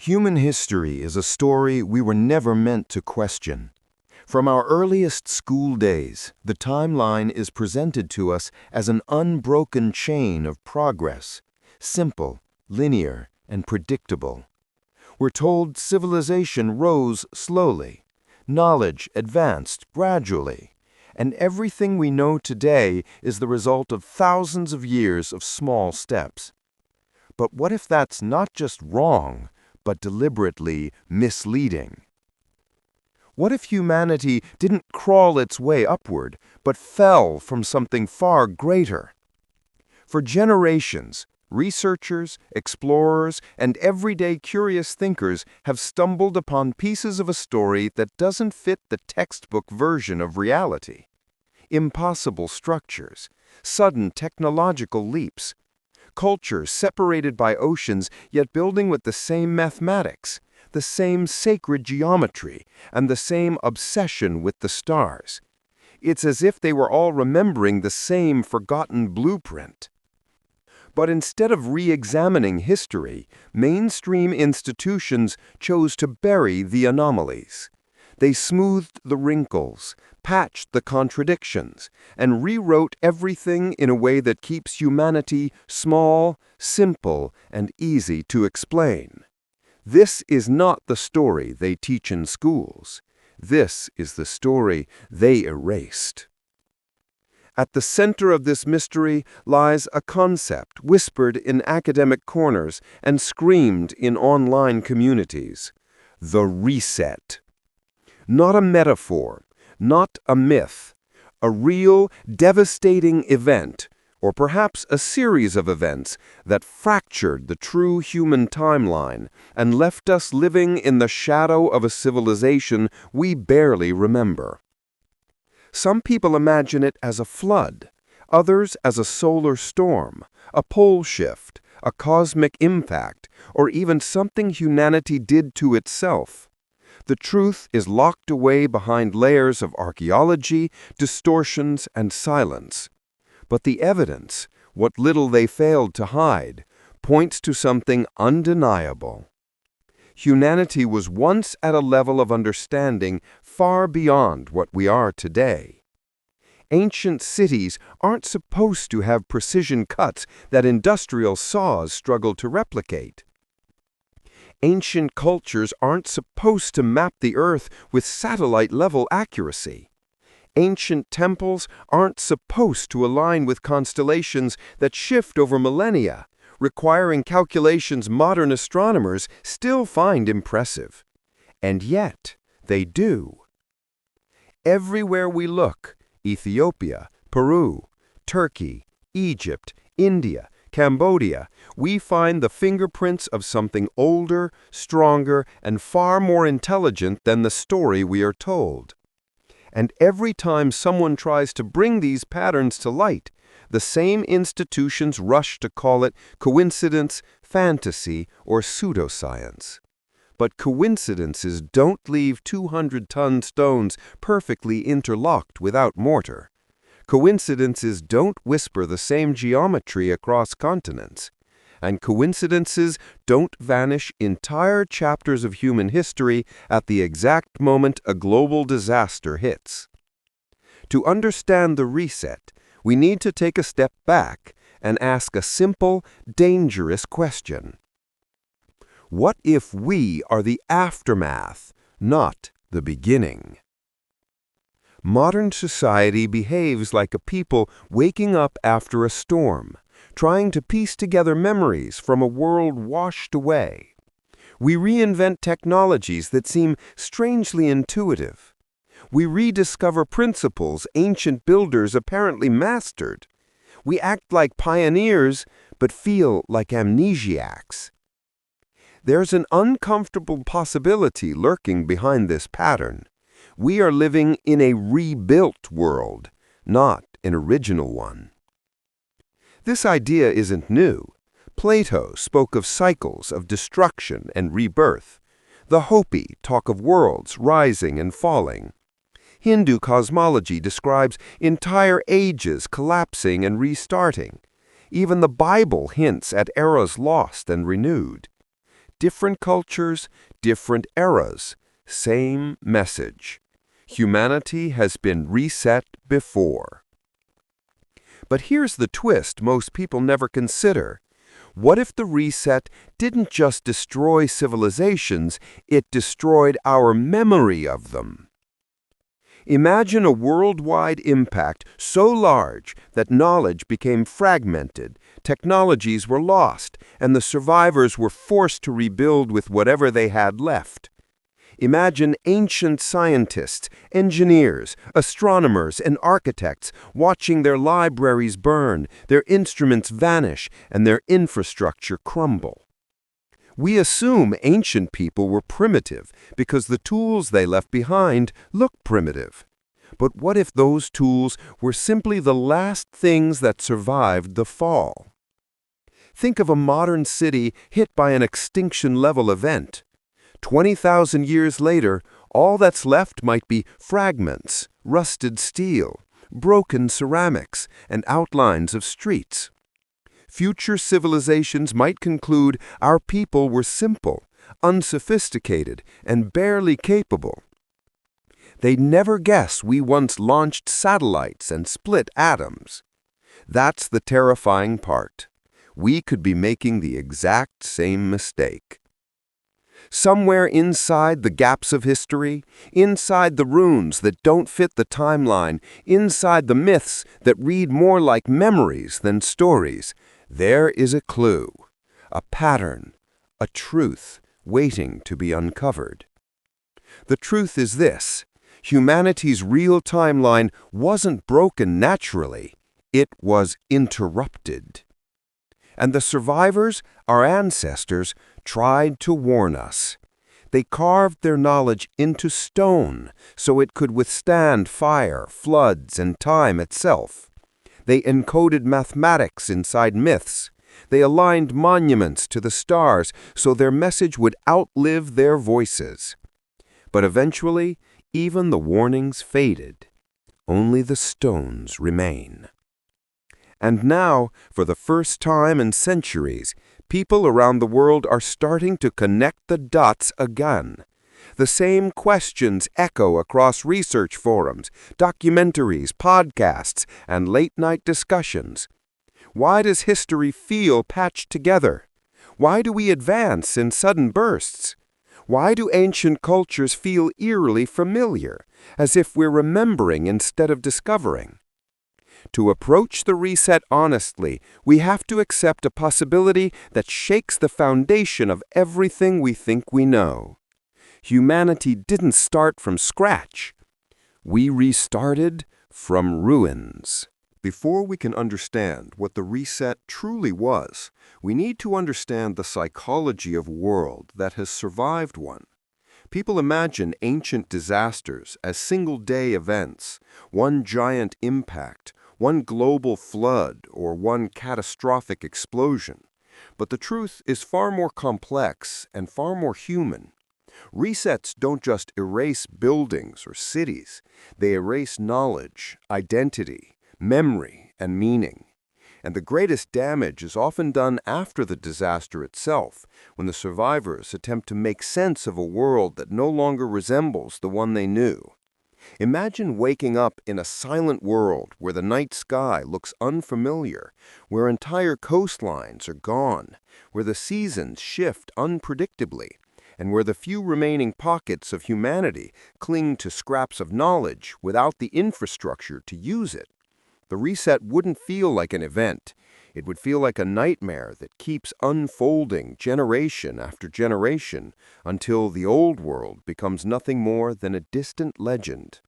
Human history is a story we were never meant to question. From our earliest school days, the timeline is presented to us as an unbroken chain of progress, simple, linear, and predictable. We're told civilization rose slowly, knowledge advanced gradually, and everything we know today is the result of thousands of years of small steps. But what if that's not just wrong, but deliberately misleading? What if humanity didn't crawl its way upward, but fell from something far greater? For generations, researchers, explorers, and everyday curious thinkers have stumbled upon pieces of a story that doesn't fit the textbook version of reality. Impossible structures, sudden technological leaps, cultures separated by oceans yet building with the same mathematics, the same sacred geometry, and the same obsession with the stars. It's as if they were all remembering the same forgotten blueprint. But instead of re-examining history, mainstream institutions chose to bury the anomalies. They smoothed the wrinkles, patched the contradictions, and rewrote everything in a way that keeps humanity small, simple, and easy to explain. This is not the story they teach in schools. This is the story they erased. At the center of this mystery lies a concept whispered in academic corners and screamed in online communities: the reset. Not a metaphor, not a myth, a real, devastating event, or perhaps a series of events that fractured the true human timeline and left us living in the shadow of a civilization we barely remember. Some people imagine it as a flood, others as a solar storm, a pole shift, a cosmic impact, or even something humanity did to itself. The truth is locked away behind layers of archaeology, distortions, and silence. But the evidence, what little they failed to hide, points to something undeniable. Humanity was once at a level of understanding far beyond what we are today. Ancient cities aren't supposed to have precision cuts that industrial saws struggle to replicate. Ancient cultures aren't supposed to map the earth with satellite-level accuracy. Ancient temples aren't supposed to align with constellations that shift over millennia, requiring calculations modern astronomers still find impressive. And yet, they do. Everywhere we look, Ethiopia, Peru, Turkey, Egypt, India, Cambodia, we find the fingerprints of something older, stronger, and far more intelligent than the story we are told. And every time someone tries to bring these patterns to light, the same institutions rush to call it coincidence, fantasy, or pseudoscience. But coincidences don't leave 200-ton stones perfectly interlocked without mortar. Coincidences don't whisper the same geometry across continents. And coincidences don't vanish entire chapters of human history at the exact moment a global disaster hits. To understand the reset, we need to take a step back and ask a simple, dangerous question. What if we are the aftermath, not the beginning? Modern society behaves like a people waking up after a storm, trying to piece together memories from a world washed away. We reinvent technologies that seem strangely intuitive. We rediscover principles ancient builders apparently mastered. We act like pioneers, but feel like amnesiacs. There's an uncomfortable possibility lurking behind this pattern. We are living in a rebuilt world, not an original one. This idea isn't new. Plato spoke of cycles of destruction and rebirth. The Hopi talk of worlds rising and falling. Hindu cosmology describes entire ages collapsing and restarting. Even the Bible hints at eras lost and renewed. Different cultures, different eras, same message. Humanity has been reset before. But here's the twist most people never consider. What if the reset didn't just destroy civilizations, it destroyed our memory of them? Imagine a worldwide impact so large that knowledge became fragmented, technologies were lost, and the survivors were forced to rebuild with whatever they had left. Imagine ancient scientists, engineers, astronomers, and architects watching their libraries burn, their instruments vanish, and their infrastructure crumble. We assume ancient people were primitive because the tools they left behind look primitive. But what if those tools were simply the last things that survived the fall? Think of a modern city hit by an extinction-level event. 20,000 years later, all that's left might be fragments, rusted steel, broken ceramics, and outlines of streets. Future civilizations might conclude our people were simple, unsophisticated, and barely capable. They'd never guess we once launched satellites and split atoms. That's the terrifying part. We could be making the exact same mistake. Somewhere inside the gaps of history, inside the runes that don't fit the timeline, inside the myths that read more like memories than stories, there is a clue, a pattern, a truth waiting to be uncovered. The truth is this: humanity's real timeline wasn't broken naturally, it was interrupted. And the survivors, our ancestors, tried to warn us. They carved their knowledge into stone so it could withstand fire, floods, and time itself. They encoded mathematics inside myths. They aligned monuments to the stars so their message would outlive their voices. But eventually, even the warnings faded. Only the stones remain. And now, for the first time in centuries, people around the world are starting to connect the dots again. The same questions echo across research forums, documentaries, podcasts, and late-night discussions. Why does history feel patched together? Why do we advance in sudden bursts? Why do ancient cultures feel eerily familiar, as if we're remembering instead of discovering? To approach the reset honestly, we have to accept a possibility that shakes the foundation of everything we think we know. Humanity didn't start from scratch. We restarted from ruins. Before we can understand what the reset truly was, we need to understand the psychology of a world that has survived one. People imagine ancient disasters as single-day events, one giant impact, one global flood, or one catastrophic explosion. But the truth is far more complex and far more human. Resets don't just erase buildings or cities. They erase knowledge, identity, memory, and meaning. And the greatest damage is often done after the disaster itself, when the survivors attempt to make sense of a world that no longer resembles the one they knew. Imagine waking up in a silent world where the night sky looks unfamiliar, where entire coastlines are gone, where the seasons shift unpredictably, and where the few remaining pockets of humanity cling to scraps of knowledge without the infrastructure to use it. The reset wouldn't feel like an event. It would feel like a nightmare that keeps unfolding generation after generation until the old world becomes nothing more than a distant legend.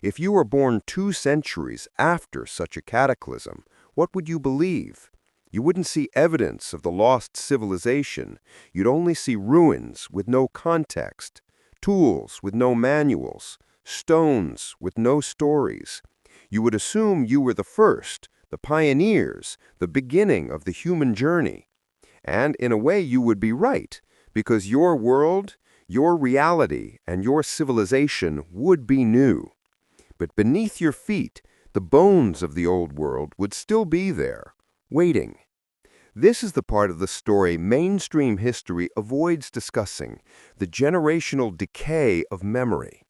If you were born 2 centuries after such a cataclysm, what would you believe? You wouldn't see evidence of the lost civilization. You'd only see ruins with no context, tools with no manuals, stones with no stories. You would assume you were the first, the pioneers, the beginning of the human journey. And in a way you would be right, because your world, your reality, and your civilization would be new. But beneath your feet, the bones of the old world would still be there, waiting. This is the part of the story mainstream history avoids discussing, the generational decay of memory.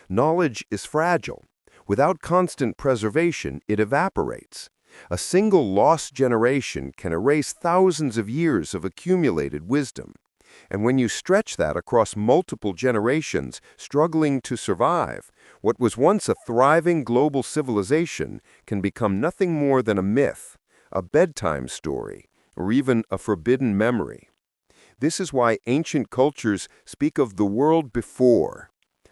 Knowledge is fragile. Without constant preservation, it evaporates. A single lost generation can erase thousands of years of accumulated wisdom. And when you stretch that across multiple generations struggling to survive, what was once a thriving global civilization can become nothing more than a myth, a bedtime story, or even a forbidden memory. This is why ancient cultures speak of the world before,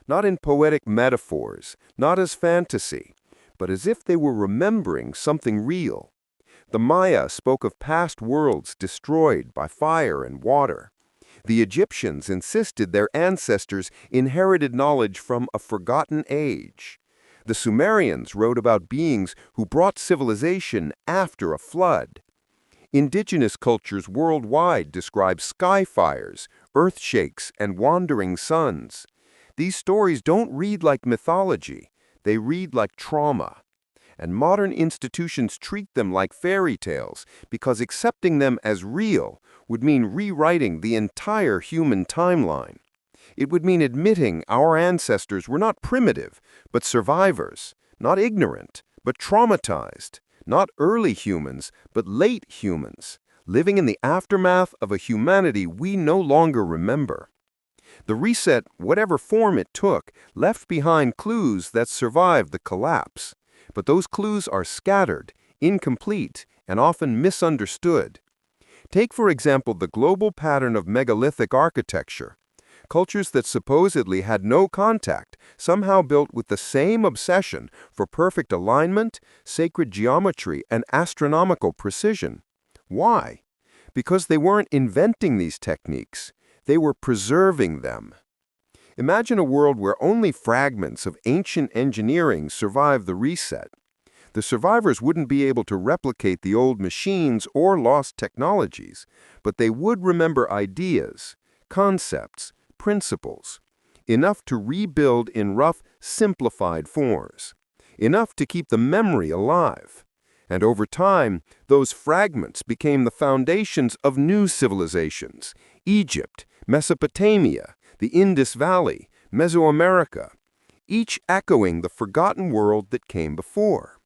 not in poetic metaphors, not as fantasy, but as if they were remembering something real. The Maya spoke of past worlds destroyed by fire and water. The Egyptians insisted their ancestors inherited knowledge from a forgotten age. The Sumerians wrote about beings who brought civilization after a flood. Indigenous cultures worldwide describe sky fires, earth shakes, and wandering suns. These stories don't read like mythology, they read like trauma. And modern institutions treat them like fairy tales because accepting them as real would mean rewriting the entire human timeline. It would mean admitting our ancestors were not primitive, but survivors, not ignorant, but traumatized, not early humans, but late humans, living in the aftermath of a humanity we no longer remember. The reset, whatever form it took, left behind clues that survived the collapse. But those clues are scattered, incomplete, and often misunderstood. Take, for example, the global pattern of megalithic architecture. Cultures that supposedly had no contact somehow built with the same obsession for perfect alignment, sacred geometry, and astronomical precision. Why? Because they weren't inventing these techniques. They were preserving them. Imagine a world where only fragments of ancient engineering survive the reset. The survivors wouldn't be able to replicate the old machines or lost technologies, but they would remember ideas, concepts, principles, enough to rebuild in rough, simplified forms, enough to keep the memory alive. And over time, those fragments became the foundations of new civilizations: Egypt, Mesopotamia, the Indus Valley, Mesoamerica, each echoing the forgotten world that came before.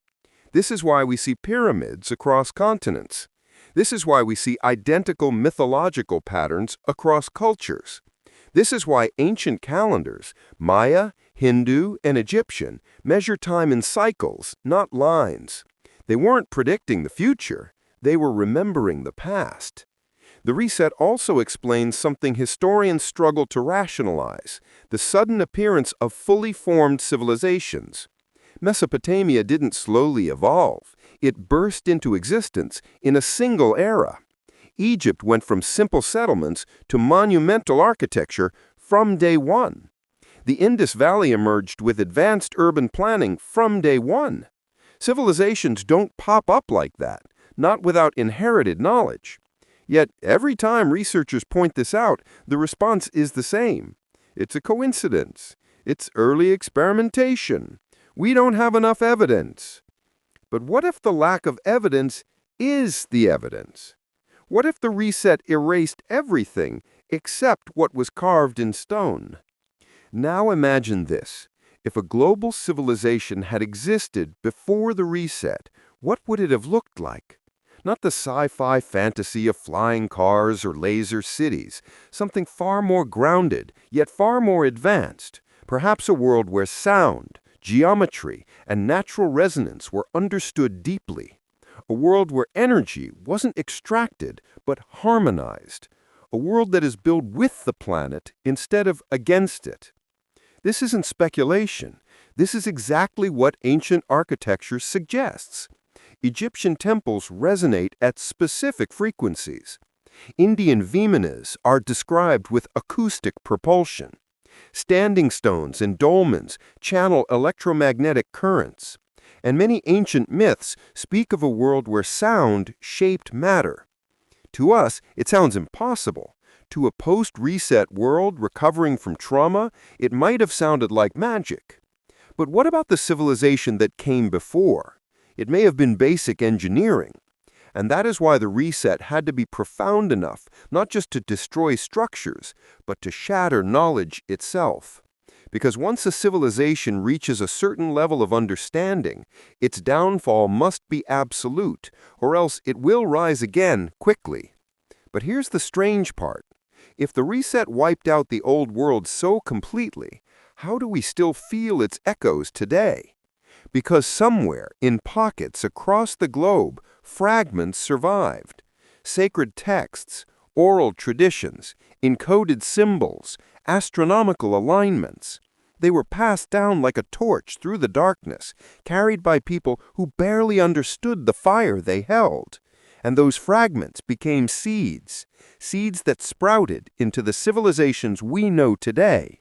This is why we see pyramids across continents. This is why we see identical mythological patterns across cultures. This is why ancient calendars, Maya, Hindu, and Egyptian, measure time in cycles, not lines. They weren't predicting the future, they were remembering the past. The reset also explains something historians struggle to rationalize: the sudden appearance of fully formed civilizations. Mesopotamia didn't slowly evolve, it burst into existence in a single era. Egypt went from simple settlements to monumental architecture from day one. The Indus Valley emerged with advanced urban planning from day one. Civilizations don't pop up like that, not without inherited knowledge. Yet, every time researchers point this out, the response is the same. It's a coincidence. It's early experimentation. We don't have enough evidence. But what if the lack of evidence is the evidence? What if the reset erased everything except what was carved in stone? Now imagine this. If a global civilization had existed before the reset, what would it have looked like? Not the sci-fi fantasy of flying cars or laser cities, something far more grounded, yet far more advanced, perhaps a world where sound, geometry, and natural resonance were understood deeply, a world where energy wasn't extracted but harmonized, a world that is built with the planet instead of against it. This isn't speculation. This is exactly what ancient architecture suggests. Egyptian temples resonate at specific frequencies. Indian vimanas are described with acoustic propulsion. Standing stones and dolmens channel electromagnetic currents. And many ancient myths speak of a world where sound shaped matter. To us, it sounds impossible. To a post-reset world recovering from trauma, it might have sounded like magic. But what about the civilization that came before? It may have been basic engineering. And that is why the reset had to be profound enough, not just to destroy structures, but to shatter knowledge itself. Because once a civilization reaches a certain level of understanding, its downfall must be absolute, or else it will rise again quickly. But here's the strange part. If the reset wiped out the old world so completely, how do we still feel its echoes today? Because somewhere, in pockets across the globe, fragments survived. Sacred texts, oral traditions, encoded symbols, astronomical alignments. They were passed down like a torch through the darkness, carried by people who barely understood the fire they held. And those fragments became seeds, seeds that sprouted into the civilizations we know today.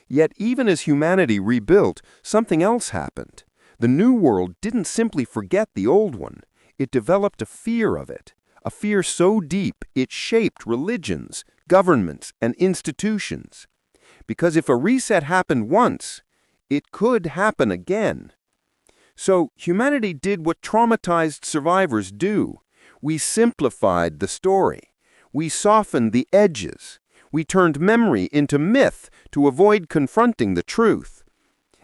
Yet even as humanity rebuilt, something else happened. The new world didn't simply forget the old one. It developed a fear of it, a fear so deep it shaped religions, governments, and institutions. Because if a reset happened once, it could happen again. So humanity did what traumatized survivors do. We simplified the story. We softened the edges. We turned memory into myth to avoid confronting the truth.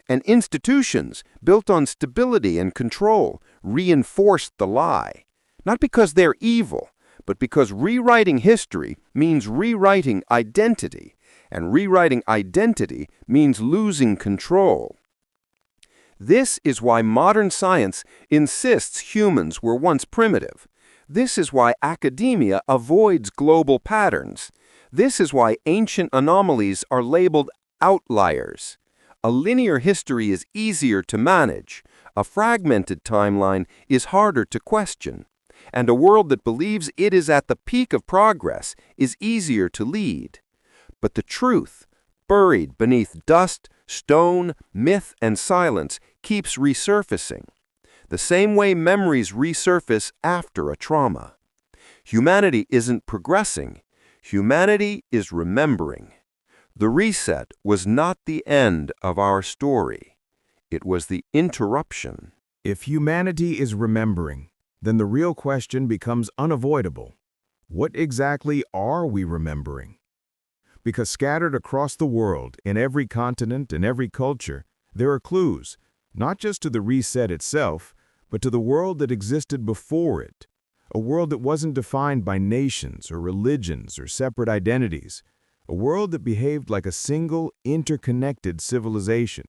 And institutions, built on stability and control, reinforced the lie. Not because they're evil, but because rewriting history means rewriting identity, and rewriting identity means losing control. This is why modern science insists humans were once primitive. This is why academia avoids global patterns. This is why ancient anomalies are labeled outliers. A linear history is easier to manage. A fragmented timeline is harder to question. And a world that believes it is at the peak of progress is easier to lead. But the truth, buried beneath dust, stone, myth, and silence, keeps resurfacing. The same way memories resurface after a trauma. Humanity isn't progressing. Humanity is remembering. The reset was not the end of our story. It was the interruption. If humanity is remembering, then the real question becomes unavoidable. What exactly are we remembering? Because scattered across the world, in every continent and every culture, there are clues, not just to the reset itself, but to the world that existed before it, a world that wasn't defined by nations or religions or separate identities, a world that behaved like a single, interconnected civilization.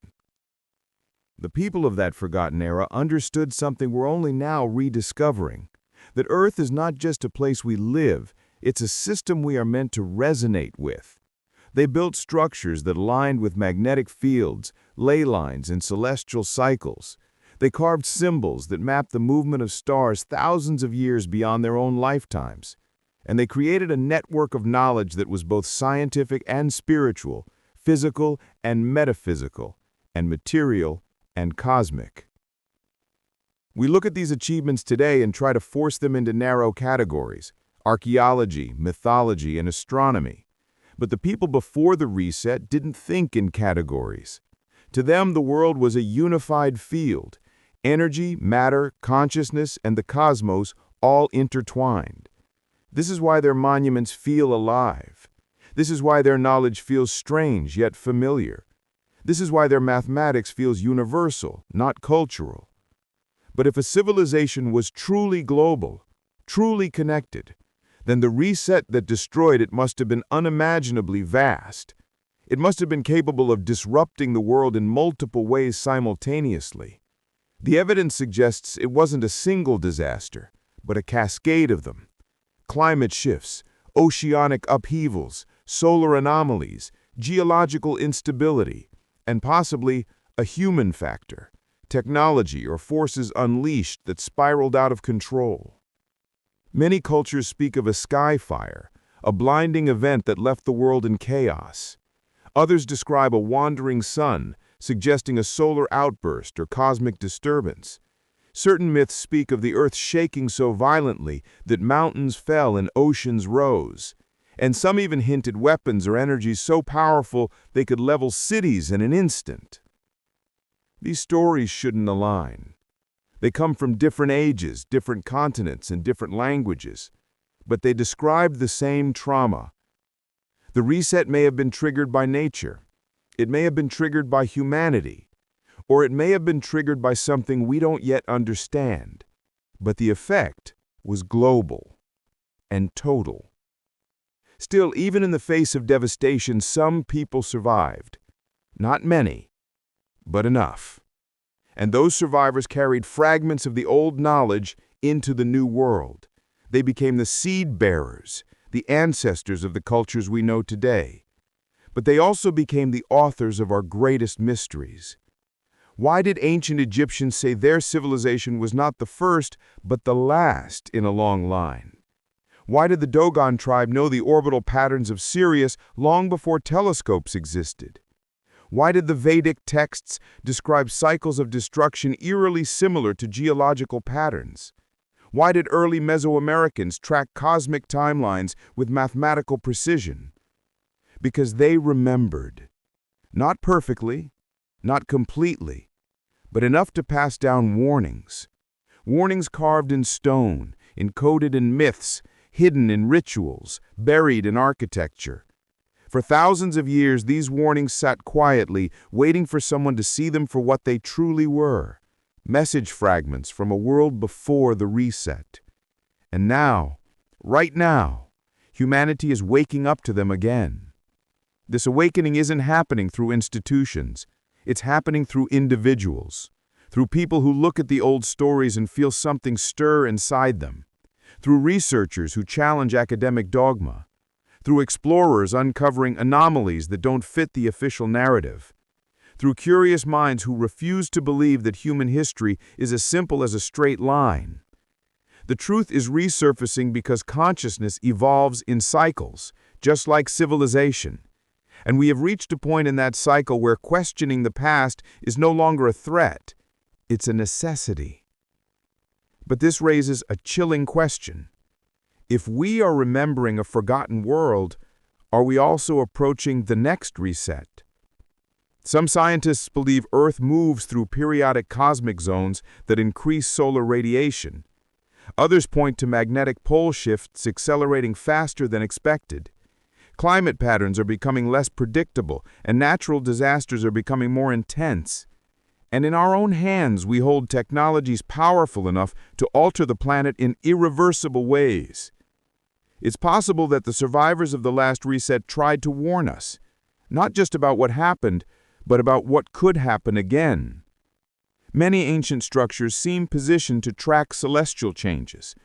The people of that forgotten era understood something we're only now rediscovering, that Earth is not just a place we live, it's a system we are meant to resonate with. They built structures that aligned with magnetic fields, ley lines, and celestial cycles. They carved symbols that mapped the movement of stars thousands of years beyond their own lifetimes. And they created a network of knowledge that was both scientific and spiritual, physical and metaphysical, and material and cosmic. We look at these achievements today and try to force them into narrow categories: archaeology, mythology, and astronomy. But the people before the reset didn't think in categories. To them, the world was a unified field. Energy, matter, consciousness, and the cosmos all intertwined. This is why their monuments feel alive. This is why their knowledge feels strange yet familiar. This is why their mathematics feels universal, not cultural. But if a civilization was truly global, truly connected, then the reset that destroyed it must have been unimaginably vast. It must have been capable of disrupting the world in multiple ways simultaneously. The evidence suggests it wasn't a single disaster, but a cascade of them. Climate shifts, oceanic upheavals, solar anomalies, geological instability, and possibly a human factor, technology or forces unleashed that spiraled out of control. Many cultures speak of a sky fire, a blinding event that left the world in chaos. Others describe a wandering sun, suggesting a solar outburst or cosmic disturbance. Certain myths speak of the earth shaking so violently that mountains fell and oceans rose. And some even hinted weapons or energies so powerful they could level cities in an instant. These stories shouldn't align. They come from different ages, different continents, and different languages, but they describe the same trauma. The reset may have been triggered by nature. It may have been triggered by humanity, or it may have been triggered by something we don't yet understand. But the effect was global and total. Still, even in the face of devastation, some people survived. Not many, but enough. And those survivors carried fragments of the old knowledge into the new world. They became the seed bearers, the ancestors of the cultures we know today. But they also became the authors of our greatest mysteries. Why did ancient Egyptians say their civilization was not the first, but the last in a long line? Why did the Dogon tribe know the orbital patterns of Sirius long before telescopes existed? Why did the Vedic texts describe cycles of destruction eerily similar to geological patterns? Why did early Mesoamericans track cosmic timelines with mathematical precision? Because they remembered. Not perfectly, not completely, but enough to pass down warnings. Warnings carved in stone, encoded in myths, hidden in rituals, buried in architecture. For thousands of years, these warnings sat quietly, waiting for someone to see them for what they truly were. Message fragments from a world before the reset. And now, right now, humanity is waking up to them again. This awakening isn't happening through institutions. It's happening through individuals, through people who look at the old stories and feel something stir inside them, through researchers who challenge academic dogma, through explorers uncovering anomalies that don't fit the official narrative, through curious minds who refuse to believe that human history is as simple as a straight line. The truth is resurfacing because consciousness evolves in cycles, just like civilization. And we have reached a point in that cycle where questioning the past is no longer a threat, it's a necessity. But this raises a chilling question. If we are remembering a forgotten world, are we also approaching the next reset? Some scientists believe Earth moves through periodic cosmic zones that increase solar radiation. Others point to magnetic pole shifts accelerating faster than expected. Climate patterns are becoming less predictable, and natural disasters are becoming more intense. And in our own hands, we hold technologies powerful enough to alter the planet in irreversible ways. It's possible that the survivors of the last reset tried to warn us, not just about what happened, but about what could happen again. Many ancient structures seem positioned to track celestial changes.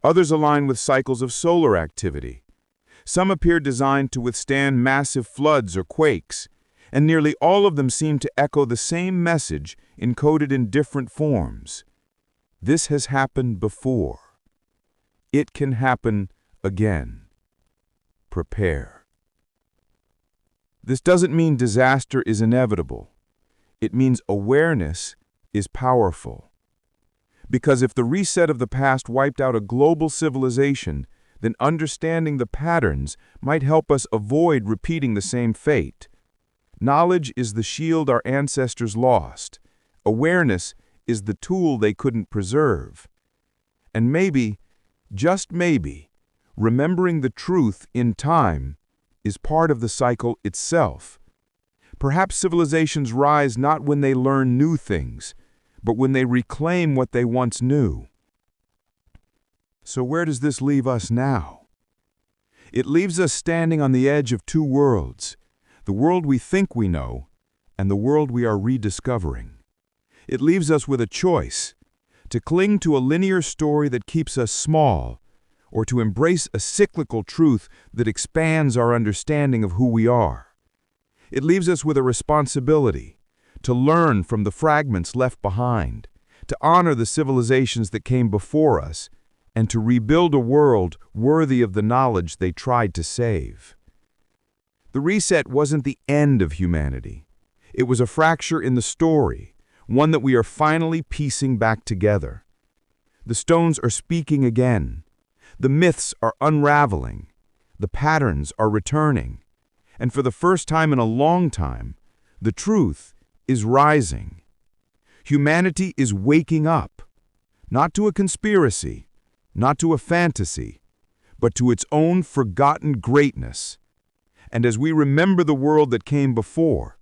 Others align with cycles of solar activity. Some appear designed to withstand massive floods or quakes, and nearly all of them seem to echo the same message encoded in different forms. This has happened before. It can happen again. Prepare. This doesn't mean disaster is inevitable. It means awareness is powerful. Because if the reset of the past wiped out a global civilization, then understanding the patterns might help us avoid repeating the same fate. Knowledge is the shield our ancestors lost. Awareness is the tool they couldn't preserve. And maybe, just maybe, remembering the truth in time is part of the cycle itself. Perhaps civilizations rise not when they learn new things, but when they reclaim what they once knew. So where does this leave us now? It leaves us standing on the edge of two worlds, the world we think we know and the world we are rediscovering. It leaves us with a choice, to cling to a linear story that keeps us small, or to embrace a cyclical truth that expands our understanding of who we are. It leaves us with a responsibility, to learn from the fragments left behind, to honor the civilizations that came before us, and to rebuild a world worthy of the knowledge they tried to save. The reset wasn't the end of humanity. It was a fracture in the story, one that we are finally piecing back together. The stones are speaking again. The myths are unraveling. The patterns are returning. And for the first time in a long time, the truth is rising. Humanity is waking up, not to a conspiracy, not to a fantasy, but to its own forgotten greatness. And as we remember the world that came before,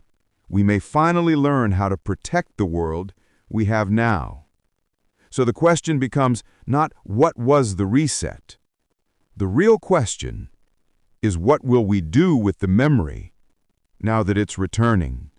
we may finally learn how to protect the world we have now. So the question becomes not what was the reset. The real question is what will we do with the memory now that it's returning?